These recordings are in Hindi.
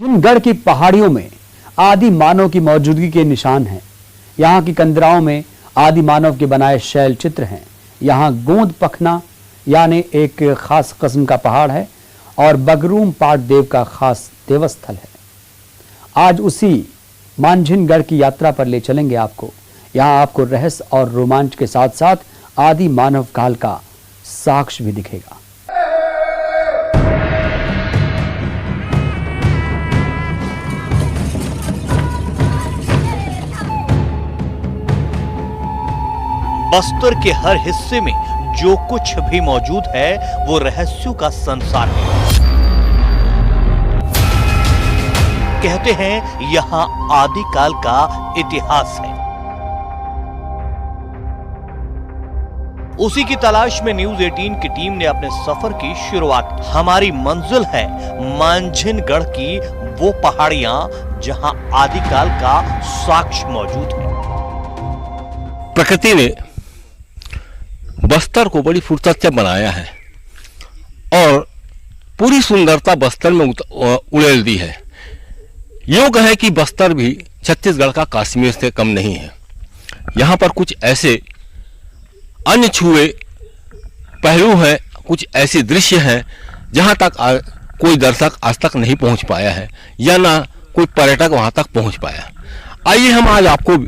जिन गढ़ की पहाड़ियों में आदि मानव की मौजूदगी के निशान हैं, यहाँ की कंदराओं में आदि मानव के बनाए शैल चित्र हैं। यहाँ गोंद पखना यानी एक खास किस्म का पहाड़ है और बगरूम पाट देव का खास देवस्थल है। आज उसी मांझिन गढ़ की यात्रा पर ले चलेंगे आपको। यहाँ आपको रहस्य और रोमांच के साथ साथ आदि मानव काल का साक्ष्य भी दिखेगा। बस्तर के हर हिस्से में जो कुछ भी मौजूद है वो रहस्यों का संसार है। कहते हैं यहाँ आदिकाल का इतिहास है। उसी की तलाश में न्यूज 18 की टीम ने अपने सफर की शुरुआत की। हमारी मंजिल है मांझिन गढ़ की वो पहाड़ियां जहां आदिकाल का साक्ष्य मौजूद है। प्रकृति ने बस्तर को बड़ी फुर्सत से बनाया है और पूरी सुंदरता बस्तर में उड़ेल दी है। योग है कि बस्तर भी छत्तीसगढ़ का कश्मीर से कम नहीं है। यहाँ पर कुछ ऐसे अनछुए पहलू हैं, कुछ ऐसे दृश्य हैं जहाँ तक कोई दर्शक आज तक नहीं पहुँच पाया है या ना कोई पर्यटक वहाँ तक पहुँच पाया। आइए हम आज आपको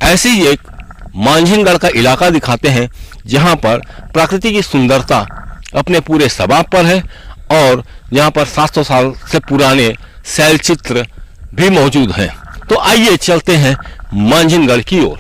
ऐसे ही एक मांझिन गढ़ का इलाका दिखाते हैं जहां पर प्रकृति की सुंदरता अपने पूरे शबाब पर है और यहाँ पर 700 साल से पुराने शैल चित्र भी मौजूद हैं। तो आइए चलते हैं मांझिन गढ़ की ओर।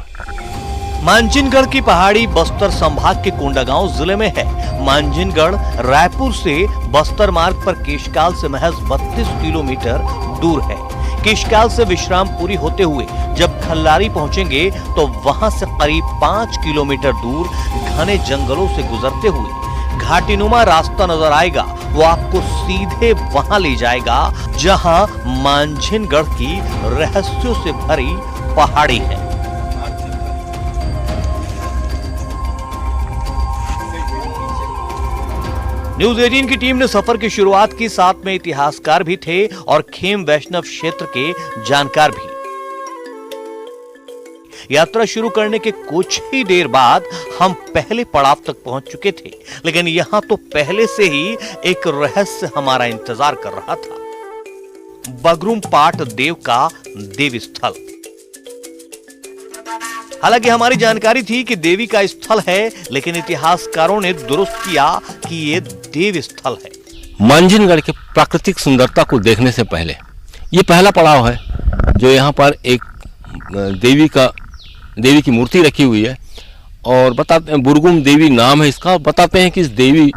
मांझिनगढ़ की पहाड़ी बस्तर संभाग के कोंडागांव जिले में है। मांझिनगढ़ रायपुर से बस्तर मार्ग पर केशकाल से महज 32 किलोमीटर दूर है। केशकाल से विश्रामपुरी होते हुए जब खल्लारी पहुंचेंगे तो वहां से करीब 5 किलोमीटर दूर घने जंगलों से गुजरते हुए घाटीनुमा रास्ता नजर आएगा। वो आपको सीधे वहां ले जाएगा जहां मांझिनगढ़ की रहस्यों से भरी पहाड़ी है। न्यूज 18 की टीम ने सफर की शुरुआत की। साथ में इतिहासकार भी थे और खेम वैष्णव क्षेत्र के जानकार भी। यात्रा शुरू करने के कुछ ही देर बाद हम पहले पड़ाव तक पहुंच चुके थे, लेकिन यहां तो पहले से ही एक रहस्य हमारा इंतजार कर रहा था। बगरूम पाट देव का देव स्थल। हालांकि हमारी जानकारी थी कि देवी का स्थल है, लेकिन इतिहासकारों ने दुरुस्त किया कि ये देव स्थल है। मांझिनगढ़ की प्राकृतिक सुंदरता को देखने से पहले ये पहला पड़ाव है जो यहाँ पर एक देवी की मूर्ति रखी हुई है और बताते हैं बुरगुम देवी नाम है इसका। बताते हैं कि इस देवी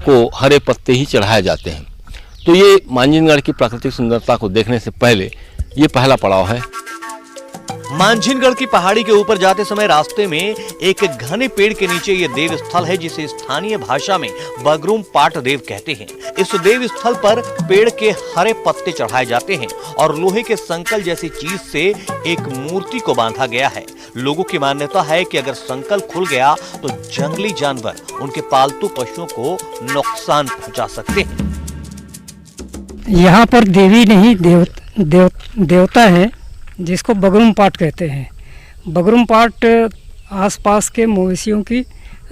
को हरे पत्ते ही चढ़ाए जाते हैं। तो ये मांझिनगढ़ की प्राकृतिक सुंदरता को देखने से पहले ये पहला पड़ाव है। मांझिनगढ़ की पहाड़ी के ऊपर जाते समय रास्ते में एक घने पेड़ के नीचे ये देव स्थल है जिसे स्थानीय भाषा में बगरूम पाट देव कहते हैं। इस देव स्थल पर पेड़ के हरे पत्ते चढ़ाए जाते हैं और लोहे के संकल जैसी चीज से एक मूर्ति को बांधा गया है। लोगों की मान्यता है कि अगर संकल खुल गया तो जंगली जानवर उनके पालतू पशुओं को नुकसान पहुंचा सकते हैं। यहाँ पर देवी नहीं देवता है जिसको बगरूम पाट कहते हैं। बगरूम पाट आसपास के मवेशियों की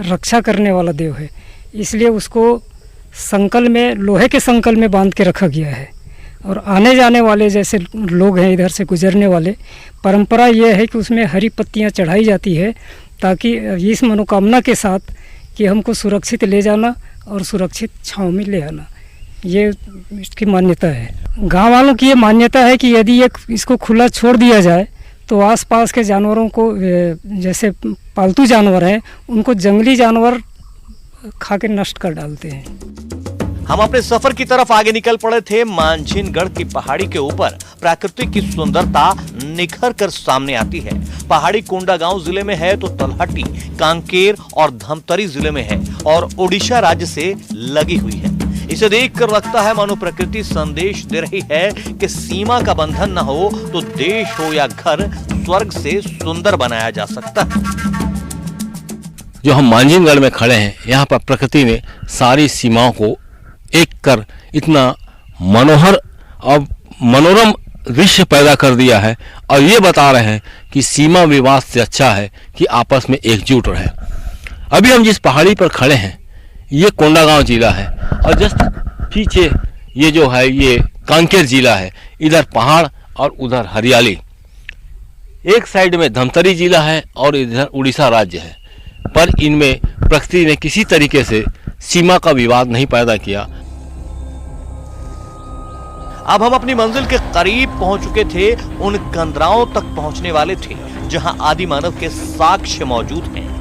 रक्षा करने वाला देव है, इसलिए उसको संकल में लोहे के संकल में बांध के रखा गया है। और आने जाने वाले जैसे लोग हैं इधर से गुजरने वाले, परंपरा यह है कि उसमें हरी पत्तियां चढ़ाई जाती है ताकि इस मनोकामना के साथ कि हमको सुरक्षित ले जाना और सुरक्षित छांव में ले आना, ये इसकी मान्यता है। गांव वालों की ये मान्यता है कि यदि इसको खुला छोड़ दिया जाए तो आसपास के जानवरों को, जैसे पालतू जानवर हैं, उनको जंगली जानवर खा के नष्ट कर डालते हैं। हम अपने सफर की तरफ आगे निकल पड़े थे। मांझिनगढ़ की पहाड़ी के ऊपर प्राकृतिक की सुंदरता निखर कर सामने आती है। पहाड़ी कोंडागांव जिले में है तो तलहटी, कांकेर और धमतरी जिले में है और ओडिशा राज्य से लगी हुई है। इसे देखकर लगता है मानो प्रकृति संदेश दे रही है कि सीमा का बंधन न हो तो देश हो या घर स्वर्ग से सुंदर बनाया जा सकता है। जो हम मांझिनगढ़ में खड़े हैं, यहाँ पर प्रकृति ने सारी सीमाओं को एक कर इतना मनोहर और मनोरम दृश्य पैदा कर दिया है और ये बता रहे हैं कि सीमा विवाद से अच्छा है कि आपस में एकजुट रहे। अभी हम जिस पहाड़ी पर खड़े हैं ये कोंडागांव जिला है और जस्ट पीछे ये जो है ये कांकेर जिला है। इधर पहाड़ और उधर हरियाली, एक साइड में धमतरी जिला है और इधर उड़ीसा राज्य है, पर इनमें प्रकृति ने किसी तरीके से सीमा का विवाद नहीं पैदा किया। अब हम अपनी मंजिल के करीब पहुंच चुके थे, उन कंदराओं तक पहुंचने वाले थे जहां आदि मानव के साक्ष्य मौजूद हैं।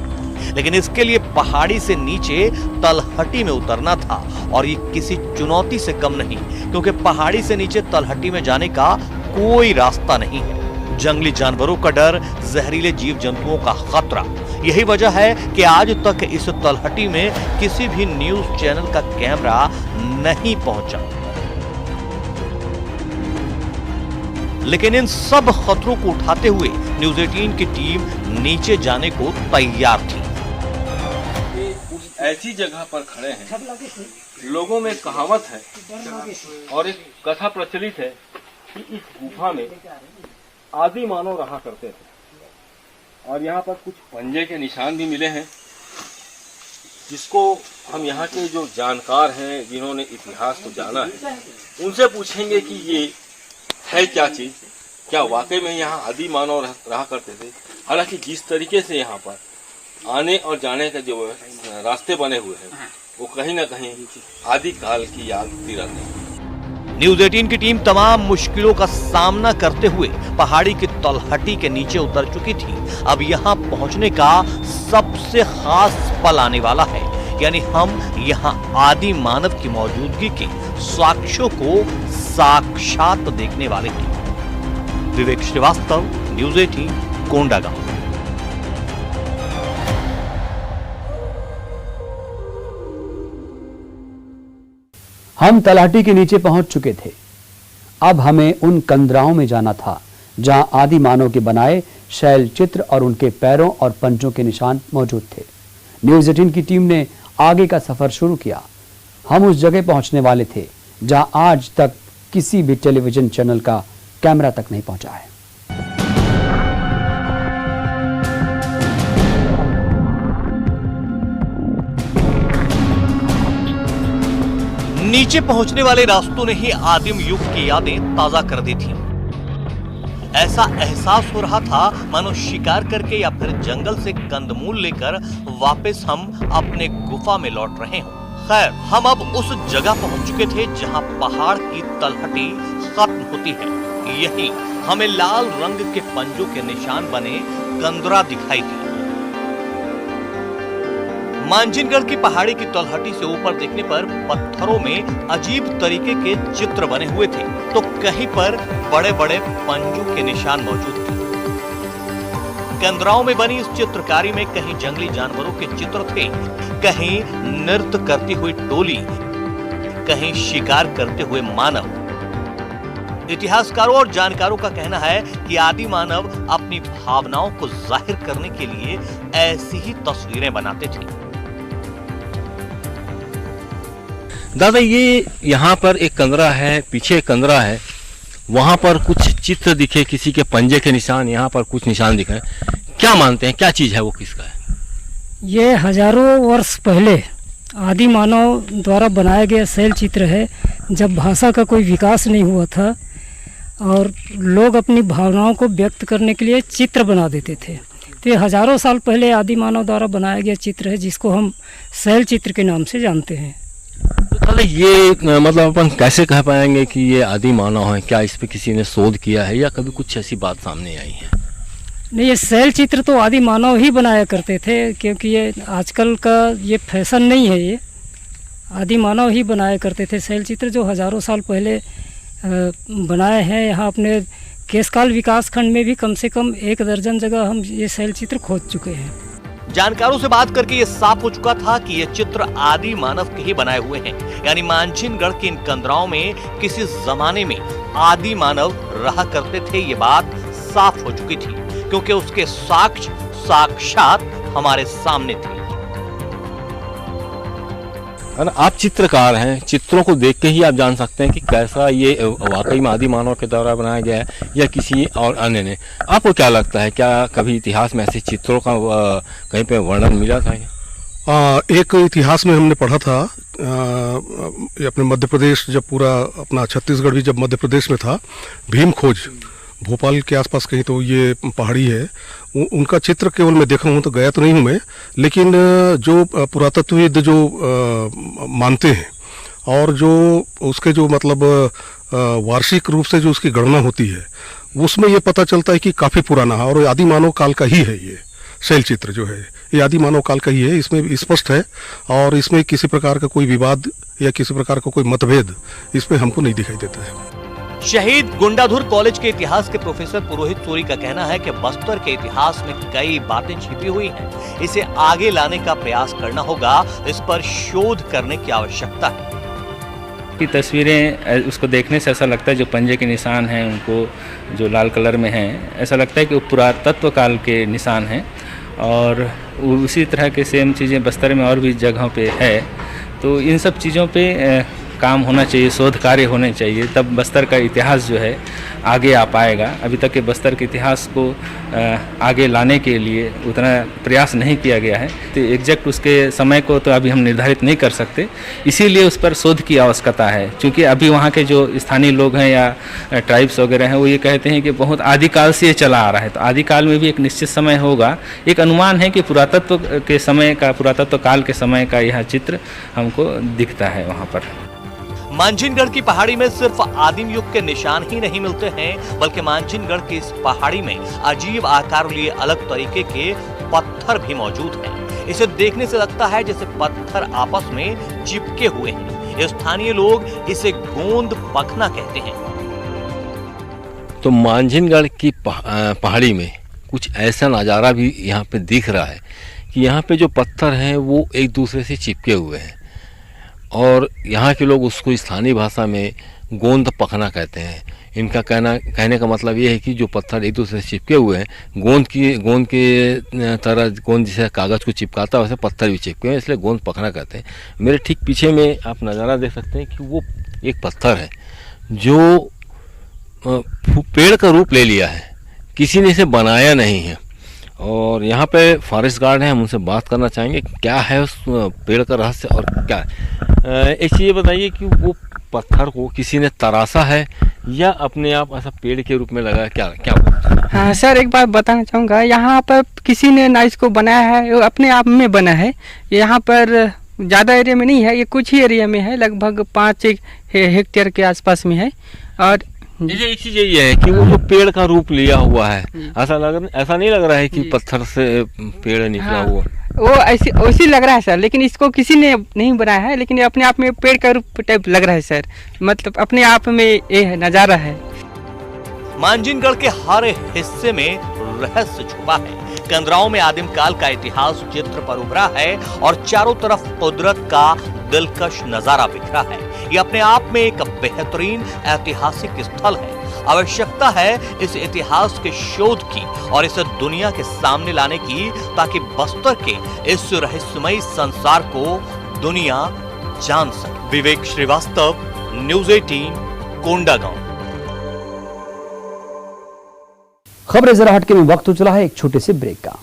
लेकिन इसके लिए पहाड़ी से नीचे तलहटी में उतरना था और ये किसी चुनौती से कम नहीं, क्योंकि पहाड़ी से नीचे तलहटी में जाने का कोई रास्ता नहीं है। जंगली जानवरों का डर, जहरीले जीव जंतुओं का खतरा, यही वजह है कि आज तक इस तलहटी में किसी भी न्यूज चैनल का कैमरा नहीं पहुंचा। लेकिन इन सब खतरों को उठाते हुए न्यूज 18 की टीम नीचे जाने को तैयार थी। ऐसी जगह पर खड़े हैं, लोगों में कहावत है और एक कथा प्रचलित है कि इस गुफा में आदि मानव रहा करते थे और यहाँ पर कुछ पंजे के निशान भी मिले हैं, जिसको हम यहाँ के जो जानकार हैं, जिन्होंने इतिहास को जाना है, उनसे पूछेंगे कि ये है क्या चीज, क्या वाकई में यहाँ आदि मानव रहा करते थे। हालांकि जिस तरीके से यहाँ पर आने और जाने के जो रास्ते बने हुए हैं वो कहीं ना कहीं आदि काल की याद दिलाते हैं। न्यूज 18 की टीम तमाम मुश्किलों का सामना करते हुए पहाड़ी की तलहटी के नीचे उतर चुकी थी। अब यहाँ पहुँचने का सबसे खास पल आने वाला है, यानी हम यहाँ आदि मानव की मौजूदगी के साक्ष्यों को साक्षात देखने वाले हैं। विवेक श्रीवास्तव, न्यूज 18, कोंडागांव। हम तलहटी के नीचे पहुंच चुके थे। अब हमें उन कंदराओं में जाना था जहां आदि मानव के बनाए शैल चित्र और उनके पैरों और पंजों के निशान मौजूद थे। न्यूज 18 की टीम ने आगे का सफर शुरू किया। हम उस जगह पहुंचने वाले थे जहां आज तक किसी भी टेलीविजन चैनल का कैमरा तक नहीं पहुंचा है। नीचे पहुंचने वाले रास्तों ने ही आदिम युग की यादें ताजा कर दी थी। ऐसा एहसास हो रहा था मानो शिकार करके या फिर जंगल से कंदमूल लेकर वापस हम अपने गुफा में लौट रहे हों। खैर, हम अब उस जगह पहुंच चुके थे जहां पहाड़ की तलहटी खत्म होती है। यही हमें लाल रंग के पंजों के निशान बने कंदरा दिखाई दिए। मांझिनगढ़ की पहाड़ी की तलहटी से ऊपर देखने पर पत्थरों में अजीब तरीके के चित्र बने हुए थे, तो कहीं पर बड़े बड़े पंजों के निशान मौजूद थे। कंदराओं में बनी इस चित्रकारी में कहीं जंगली जानवरों के चित्र थे, कहीं नृत्य करती हुई टोली, कहीं शिकार करते हुए मानव। इतिहासकारों और जानकारों का कहना है कि आदि मानव अपनी भावनाओं को जाहिर करने के लिए ऐसी ही तस्वीरें बनाते थे। दादा, ये यहाँ पर एक कंदरा है, पीछे एक कंदरा है, वहां पर कुछ चित्र दिखे, किसी के पंजे के निशान, यहाँ पर कुछ निशान दिखे। क्या मानते हैं, क्या चीज है वो, किसका है? ये हजारों वर्ष पहले आदि मानव द्वारा बनाया गया शैल चित्र है। जब भाषा का कोई विकास नहीं हुआ था और लोग अपनी भावनाओं को व्यक्त करने के लिए चित्र बना देते थे, तो ये हजारों साल पहले आदि मानव द्वारा बनाया गया चित्र है, जिसको हम शैल चित्र के नाम से जानते हैं। तो ये मतलब अपन कैसे कह पाएंगे कि ये आदि मानव है? क्या इस पे किसी ने शोध किया है या कभी कुछ ऐसी बात सामने आई है? नहीं, ये शैल चित्र तो आदि मानव ही बनाया करते थे, क्योंकि ये आजकल का ये फैशन नहीं है। ये आदि मानव ही बनाया करते थे शैल चित्र, जो हजारों साल पहले बनाए हैं। यहाँ अपने केशकाल विकास खंड में भी कम से कम 1 दर्जन जगह हम ये शैल चित्र खोज चुके हैं। जानकारों से बात करके ये साफ हो चुका था कि ये चित्र आदि मानव के ही बनाए हुए हैं, यानी मांझिनगढ़ के इन कंदराओं में किसी जमाने में आदि मानव रहा करते थे। ये बात साफ हो चुकी थी क्योंकि उसके साक्ष्य साक्षात हमारे सामने थे। और आप चित्रकार हैं, चित्रों को देख के ही आप जान सकते हैं कि कैसा ये वाकई में आदि मानव के द्वारा बनाया गया है या किसी और अन्य ने। आपको क्या लगता है, क्या कभी इतिहास में ऐसे चित्रों का कहीं पे वर्णन मिला था? एक इतिहास में हमने पढ़ा था, ये अपने मध्य प्रदेश, जब पूरा अपना छत्तीसगढ़ भी जब मध्य प्रदेश में था, भीम खोज भोपाल के आसपास कहीं तो ये पहाड़ी है, उनका चित्र केवल मैं देखा हूँ, तो गया तो नहीं हूँ मैं, लेकिन जो पुरातत्वविद जो मानते हैं और जो उसके जो मतलब वार्षिक रूप से जो उसकी गणना होती है, उसमें ये पता चलता है कि काफ़ी पुराना है और आदि मानव काल का ही है। ये शैल चित्र जो है ये आदि मानव काल का ही है, इसमें स्पष्ट है और इसमें किसी प्रकार का कोई विवाद या किसी प्रकार का कोई मतभेद इसमें हमको नहीं दिखाई देता है। शहीद गुंडाधुर कॉलेज के इतिहास के प्रोफेसर पुरोहित सूरी का कहना है कि बस्तर के इतिहास में कई बातें छिपी हुई हैं, इसे आगे लाने का प्रयास करना होगा, इस पर शोध करने की आवश्यकता है। की तस्वीरें उसको देखने से ऐसा लगता है जो पंजे के निशान हैं उनको जो लाल कलर में हैं, ऐसा लगता है कि वो पुरातत्व काल के निशान हैं और उसी तरह के सेम चीज़ें बस्तर में और भी जगहों पे है। तो इन सब चीज़ों पे काम होना चाहिए, शोध कार्य होने चाहिए, तब बस्तर का इतिहास जो है आगे आ पाएगा। अभी तक के बस्तर के इतिहास को आगे लाने के लिए उतना प्रयास नहीं किया गया है, तो एग्जैक्ट उसके समय को तो अभी हम निर्धारित नहीं कर सकते, इसीलिए उस पर शोध की आवश्यकता है। क्योंकि अभी वहाँ के जो स्थानीय लोग हैं या ट्राइब्स वगैरह हैं वो ये कहते हैं कि बहुत आदिकाल से ये चला आ रहा है, तो आदिकाल में भी एक निश्चित समय होगा। एक अनुमान है कि पुरातत्व के समय का, पुरातत्व काल के समय का यह चित्र हमको दिखता है वहाँ पर। मांझिनगढ़ की पहाड़ी में सिर्फ आदिम युग के निशान ही नहीं मिलते हैं, बल्कि मांझिनगढ़ की इस पहाड़ी में अजीब आकार लिए अलग तरीके के पत्थर भी मौजूद हैं। इसे देखने से लगता है जैसे पत्थर आपस में चिपके हुए हैं। स्थानीय लोग इसे गोंद पखना कहते हैं। तो मांझिनगढ़ की पहाड़ी में कुछ ऐसा नज़ारा भी यहाँ पे दिख रहा है कि यहाँ पे जो पत्थर हैं वो एक दूसरे से चिपके हुए हैं और यहाँ के लोग उसको स्थानीय भाषा में गोंद पखना कहते हैं। इनका कहने का मतलब ये है कि जो पत्थर एक दूसरे से चिपके हुए हैं, गोंद के तरह, गोंद जैसे कागज़ को चिपकाता है वैसे पत्थर भी चिपके हैं, इसलिए गोंद पखना कहते हैं। मेरे ठीक पीछे में आप नज़ारा देख सकते हैं कि वो एक पत्थर है जो पेड़ का रूप ले लिया है, किसी ने इसे बनाया नहीं है। और यहाँ पे फॉरेस्ट गार्ड हैं, हम उनसे बात करना चाहेंगे क्या है उस पेड़ का रहस्य और क्या है। एक चीज़ ये बताइए कि वो पत्थर को किसी ने तराशा है या अपने आप ऐसा पेड़ के रूप में लगाया, क्या क्या वो? हाँ सर, एक बात बताना चाहूँगा, यहाँ पर किसी ने ना इसको बनाया है, वो अपने आप में बना है। यहाँ पर ज़्यादा एरिया में नहीं है, ये कुछ ही एरिया में है, लगभग 5 हेक्टेयर के आसपास में है। और ये एक चीज़ ये है कि वो जो पेड़ का रूप लिया हुआ है, ऐसा नहीं लग रहा है कि पत्थर से पेड़ निकला हुआ, वो ऐसी लग रहा है सर, लेकिन इसको किसी ने नहीं बनाया है, लेकिन ये अपने आप में पेड़ का रूप टाइप लग रहा है सर, मतलब अपने आप में ये नज़ारा है। मांझिनगढ़ के हर हिस्से में रहस्य छुपा है। कंदराओं में आदिम काल का इतिहास चित्र पर उभरा है और चारों तरफ कुदरत का दिलकश नजारा बिखरा है। ये अपने आप में एक बेहतरीन ऐतिहासिक स्थल है। आवश्यकता है इस इतिहास के शोध की और इसे दुनिया के सामने लाने की, ताकि बस्तर के इस रहस्यमयी संसार को दुनिया जान सके। विवेक श्रीवास्तव, न्यूज़ 18, कोंडागांव। खबरें जरा हटके में वक्त हो चला है एक छोटे से ब्रेक का।